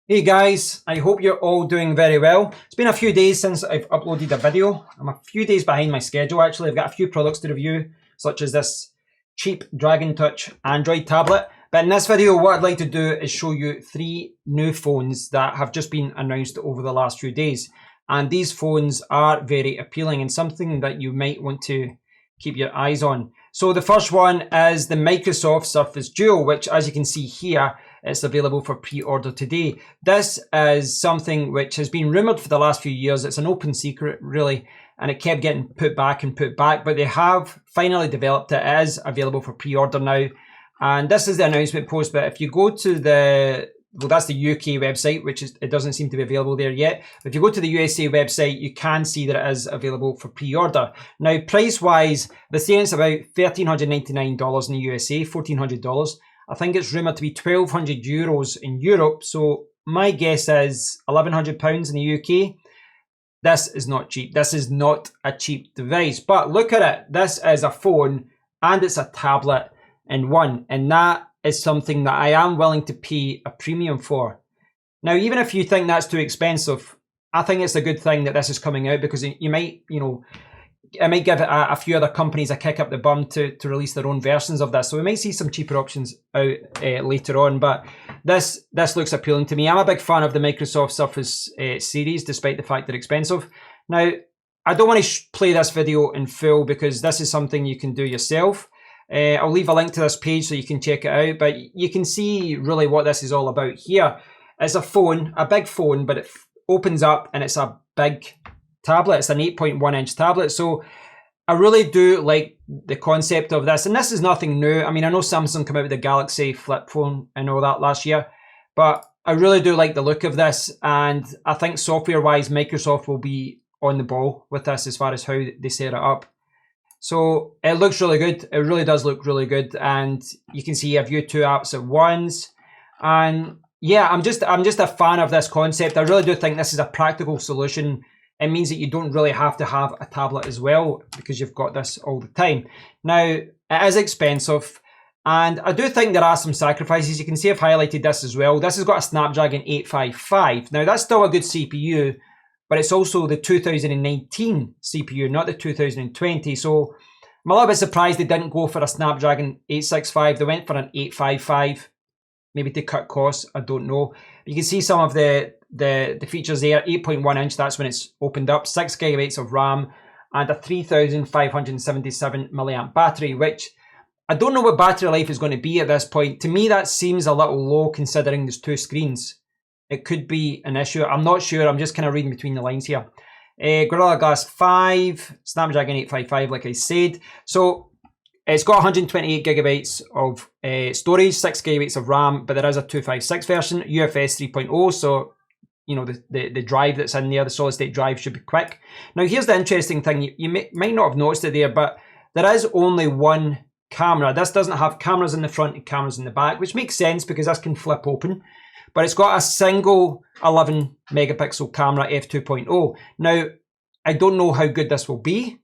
Hey guys, I hope you're all doing very well. It's been a few days since I've uploaded a video. I'm a few days behind my schedule actually. I've got a few products to review, such as this cheap Dragon Touch Android tablet. But in this video, what I'd like to do is show you three new phones that have just been announced over the last few days. And these phones are very appealing and something that you might want to keep your eyes on. So the first one is the Microsoft Surface Duo, which as you can see here, it's available for pre-order today. This is something which has been rumored for the last few years. It's an open secret, really, and it kept getting put back, but they have finally developed it. It is available for pre-order now. And this is the announcement post, but if you go to that's the UK website, it doesn't seem to be available there yet. If you go to the USA website, you can see that it is available for pre-order. Now, price-wise, they're saying it's about $1,399 in the USA, $1,400. I think it's rumoured to be €1,200 in Europe, so my guess is £1,100 in the UK. This is not cheap. This is not a cheap device, but look at it. This is a phone and it's a tablet in one, and that is something that I am willing to pay a premium for. Now, even if you think that's too expensive, I think it's a good thing that this is coming out because it might give a few other companies a kick up the bum to release their own versions of this. So we might see some cheaper options out later on, but this looks appealing to me. I'm a big fan of the Microsoft Surface series, despite the fact they're expensive. Now, I don't want to play this video in full because this is something you can do yourself. I'll leave a link to this page so you can check it out, but you can see really what this is all about here. It's a phone, a big phone, but it opens up and it's a big tablet. It's an 8.1 inch tablet. So I really do like the concept of this. And this is nothing new. I mean, I know Samsung came out with the Galaxy flip phone and all that last year, but I really do like the look of this. And I think software wise, Microsoft will be on the ball with this as far as how they set it up. So it looks really good. It really does look really good. And you can see you have your two apps at once. And yeah, I'm just a fan of this concept. I really do think this is a practical solution. It means that you don't really have to have a tablet as well because you've got this all the time. Now, it is expensive. And I do think there are some sacrifices. You can see I've highlighted this as well. This has got a Snapdragon 855. Now, that's still a good CPU, but it's also the 2019 CPU, not the 2020. So I'm a little bit surprised they didn't go for a Snapdragon 865. They went for an 855, maybe to cut costs. I don't know. You can see some of the features there. 8.1 inch, that's when it's opened up. 6 gigabytes of RAM and a 3,577 milliamp battery, which I don't know what battery life is going to be at this point. To me, that seems a little low considering there's two screens. It could be an issue. I'm not sure. I'm just kind of reading between the lines here. Gorilla Glass 5, Snapdragon 855, like I said. So it's got 128 gigabytes of storage, 6 gigabytes of RAM, but there is a 256 version, UFS 3.0. So, you know, the drive that's in there, the solid state drive should be quick. Now, here's the interesting thing. You might not have noticed it there, but there is only one camera. This doesn't have cameras in the front and cameras in the back, which makes sense because this can flip open. But it's got a single 11 megapixel camera f2.0. Now, I don't know how good this will be,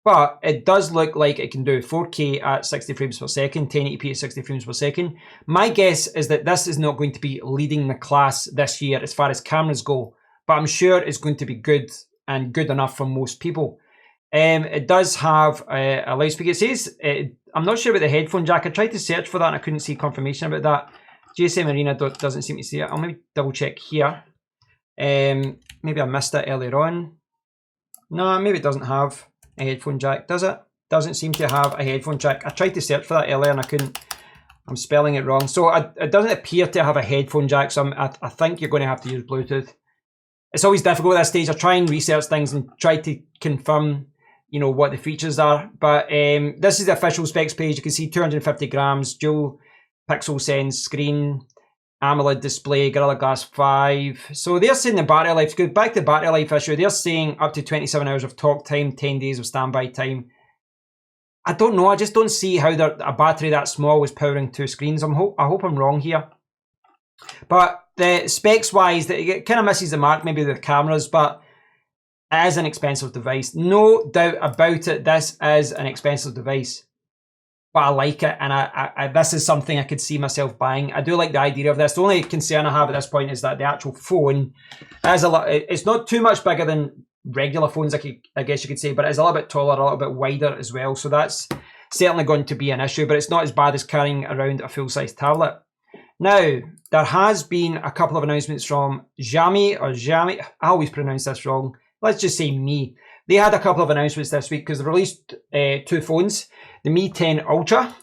but it does look like it can do 4K at 60 frames per second, 1080p at 60 frames per second. My guess is that this is not going to be leading the class this year as far as cameras go, but I'm sure it's going to be good and good enough for most people. It does have a loudspeaker. It says, I'm not sure about the headphone jack. I tried to search for that and I couldn't see confirmation about that. GSM Arena doesn't seem to see it. I'll maybe double check here. Maybe I missed it earlier on. No, maybe it doesn't have a headphone jack, does it? Doesn't seem to have a headphone jack. I tried to search for that earlier and I couldn't. I'm spelling it wrong. So it doesn't appear to have a headphone jack, so I think you're going to have to use Bluetooth. It's always difficult at this stage. I try and research things and try to confirm, you know, what the features are. But this is the official specs page. You can see 250 grams, dual pixel sense screen, AMOLED display, Gorilla Glass 5. So they're saying the battery life, go back to the battery life issue, they're saying up to 27 hours of talk time, 10 days of standby time. I don't know, I just don't see how a battery that small was powering two screens. I hope I'm wrong here. But the specs wise, it kind of misses the mark maybe with the cameras, but it is an expensive device. No doubt about it, this is an expensive device. but I like it, and I this is something I could see myself buying. I do like the idea of this. The only concern I have at this point is that the actual phone is a lot. It's not too much bigger than regular phones, I guess you could say, but it's a little bit taller, a little bit wider as well. So that's certainly going to be an issue, but it's not as bad as carrying around a full-size tablet. Now, there has been a couple of announcements from Xiaomi. I always pronounce this wrong. Let's just say Mi. They had a couple of announcements this week because they've released two phones, the Mi 10 Ultra,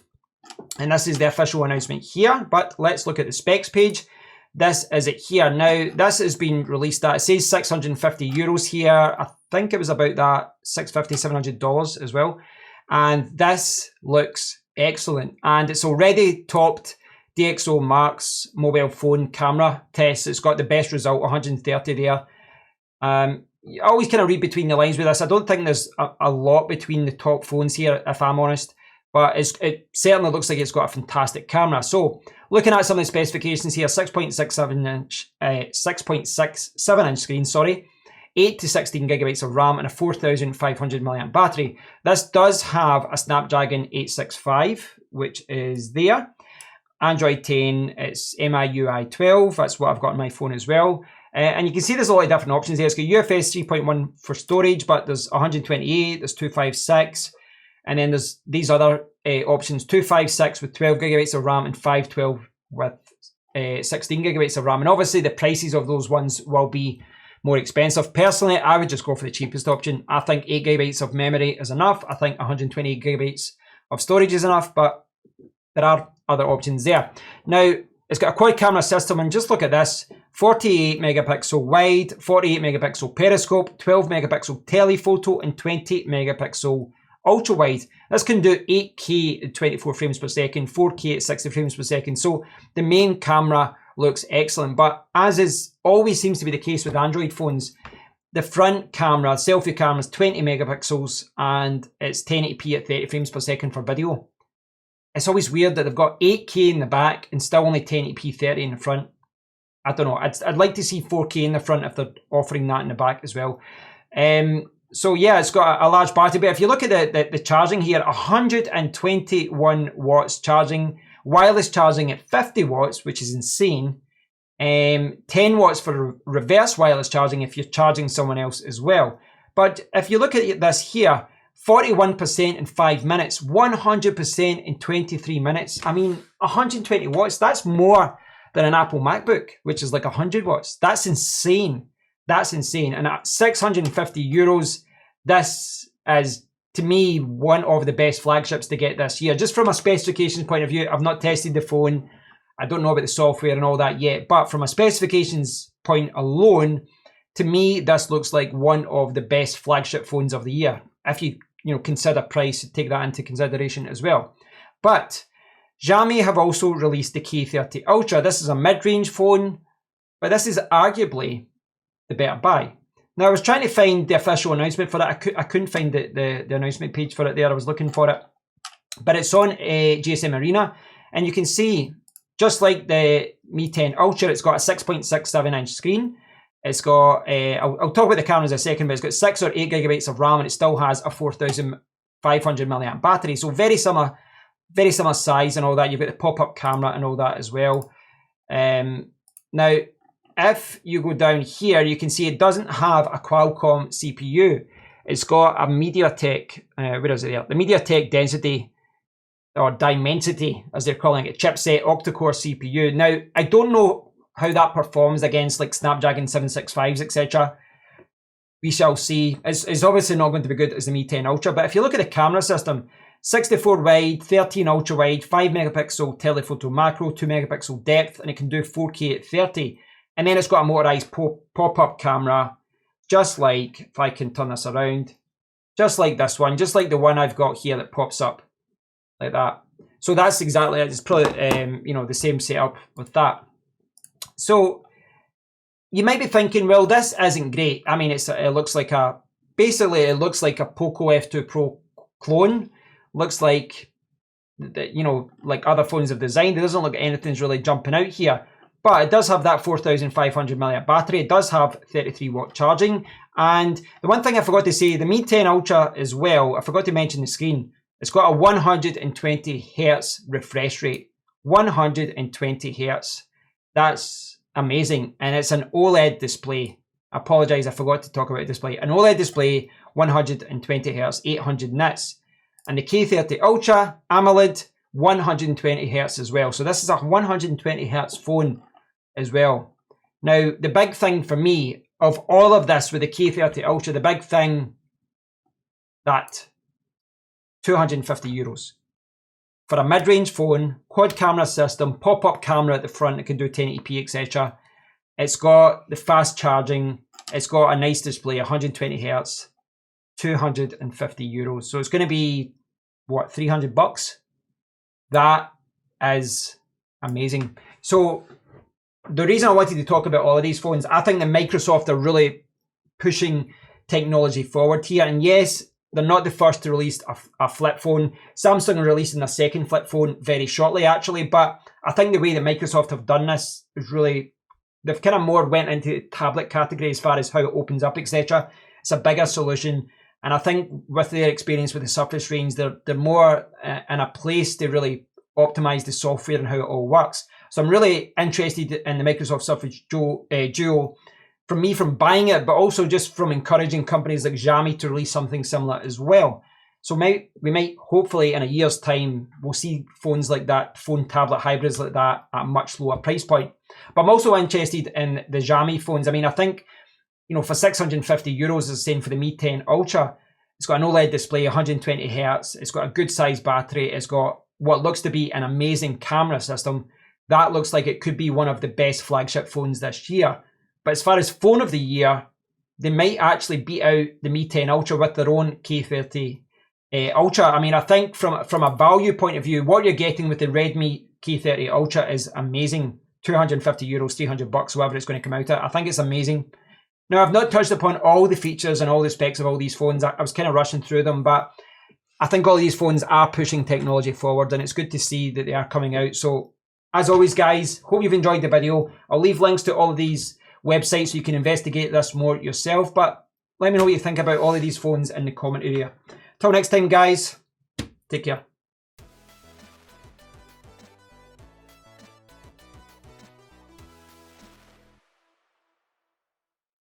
and this is the official announcement here, but let's look at the specs page. This is it here. Now, this has been released at, it says 650 euros here. I think it was about that, $650, $700 as well. And this looks excellent. And it's already topped DxO Mark's mobile phone camera test. It's got the best result, 130 there. You always kind of read between the lines with this. I don't think there's a lot between the top phones here, if I'm honest. But it certainly looks like it's got a fantastic camera. So, looking at some of the specifications here, 6.67 inch screen, sorry, 8 to 16 gigabytes of RAM and a 4,500 milliamp battery. This does have a Snapdragon 865, which is there. Android 10, it's MIUI 12. That's what I've got on my phone as well. And you can see there's a lot of different options there. It's got UFS 3.1 for storage, but there's 128, there's 256. And then there's these other options, 256 with 12 gigabytes of RAM and 512 with 16 gigabytes of RAM. And obviously the prices of those ones will be more expensive. Personally, I would just go for the cheapest option. I think 8 gigabytes of memory is enough. I think 128 gigabytes of storage is enough, but there are other options there. Now, it's got a quad camera system, and just look at this. 48 megapixel wide, 48 megapixel periscope, 12 megapixel telephoto, and 20 megapixel ultra wide. This can do 8K at 24 frames per second, 4K at 60 frames per second. So the main camera looks excellent, but as is always seems to be the case with Android phones, the front camera, selfie camera, is 20 megapixels and it's 1080p at 30 frames per second for video. It's always weird that they've got 8K in the back and still only 1080p 30 in the front. I don't know. I'd like to see 4K in the front if they're offering that in the back as well. So yeah, it's got a large battery, but if you look at the charging here, 121 watts charging, wireless charging at 50 watts, which is insane. 10 watts for reverse wireless charging if you're charging someone else as well. But if you look at this here, 41% in 5 minutes, 100% in 23 minutes. I mean, 120 watts, that's more than an Apple MacBook, which is like 100 watts. That's insane. That's insane. And at 650 euros, this is, to me, one of the best flagships to get this year. Just from a specifications point of view, I've not tested the phone. I don't know about the software and all that yet. But from a specifications point alone, to me, this looks like one of the best flagship phones of the year. If you consider price, take that into consideration as well. But Xiaomi have also released the K30 Ultra. This is a mid-range phone, but this is arguably the better buy. Now, I was trying to find the official announcement for it. I couldn't find the announcement page for it there. I was looking for it. But it's on GSM Arena. And you can see, just like the Mi 10 Ultra, it's got a 6.67 inch screen. It's got, I'll talk about the cameras in a second, but it's got 6 or 8 gigabytes of RAM and it still has a 4,500 milliamp battery. So very similar size and all that. You've got the pop-up camera and all that as well. Now, if you go down here, you can see it doesn't have a Qualcomm CPU. It's got a MediaTek, where is it there? The MediaTek Density, or Dimensity, as they're calling it, chipset octa-core CPU. Now, I don't know how that performs against like Snapdragon 765s, etc. We shall see. It's obviously not going to be good as the Mi 10 Ultra, but if you look at the camera system, 64 wide, 13 ultra wide, 5 megapixel telephoto macro, 2 megapixel depth, and it can do 4K at 30. And then it's got a motorized pop-up camera, just like, if I can turn this around, just like this one, just like the one I've got here that pops up like that. So that's exactly it. It's probably, the same setup with that. So you might be thinking, well, this isn't great. I mean, it looks like basically it looks like a Poco F2 Pro clone. Looks like, like other phones have designed. It doesn't look like anything's really jumping out here. But it does have that 4,500 milliamp battery. It does have 33 watt charging. And the one thing I forgot to say, the Mi 10 Ultra as well, I forgot to mention the screen. It's got a 120 Hertz refresh rate. 120 Hertz. That's amazing. And it's an OLED display. I apologize, I forgot to talk about display. An OLED display, 120 Hertz, 800 nits. And the K30 Ultra AMOLED, 120 Hertz as well. So this is a 120 Hertz phone as well. Now, the big thing for me of all of this with the K30 Ultra, the big thing that €250 for a mid-range phone, quad camera system, pop-up camera at the front, it can do 1080p, etc. It's got the fast charging, it's got a nice display, 120 Hertz, €250. So it's going to be, what, $300? That is amazing. So the reason I wanted to talk about all of these phones, I think that Microsoft are really pushing technology forward here. And yes, they're not the first to release a flip phone. Samsung are releasing a second flip phone very shortly, actually. But I think the way that Microsoft have done this is really, they've kind of more went into the tablet category as far as how it opens up, etc. It's a bigger solution. And I think with their experience with the Surface range, they're more in a place to really optimize the software and how it all works. So I'm really interested in the Microsoft Surface Duo, from buying it, but also just from encouraging companies like Xiaomi to release something similar as well. So we might hopefully in a year's time, we'll see phones like that, phone tablet hybrids like that at a much lower price point. But I'm also interested in the Xiaomi phones. I mean, I think, you know, for €650, as I was saying, for the Mi 10 Ultra, it's got an OLED display, 120 Hertz. It's got a good size battery. It's got what looks to be an amazing camera system. That looks like it could be one of the best flagship phones this year. But as far as phone of the year, they might actually beat out the Mi 10 Ultra with their own K30 Ultra. I mean, I think from a value point of view, what you're getting with the Redmi K30 Ultra is amazing. €250, $300, whatever it's going to come out at. I think it's amazing. Now, I've not touched upon all the features and all the specs of all these phones. I was kind of rushing through them, but I think all these phones are pushing technology forward, and it's good to see that they are coming out. So, as always, guys, hope you've enjoyed the video. I'll leave links to all of these websites so you can investigate this more yourself, but let me know what you think about all of these phones in the comment area. Till next time, guys, take care.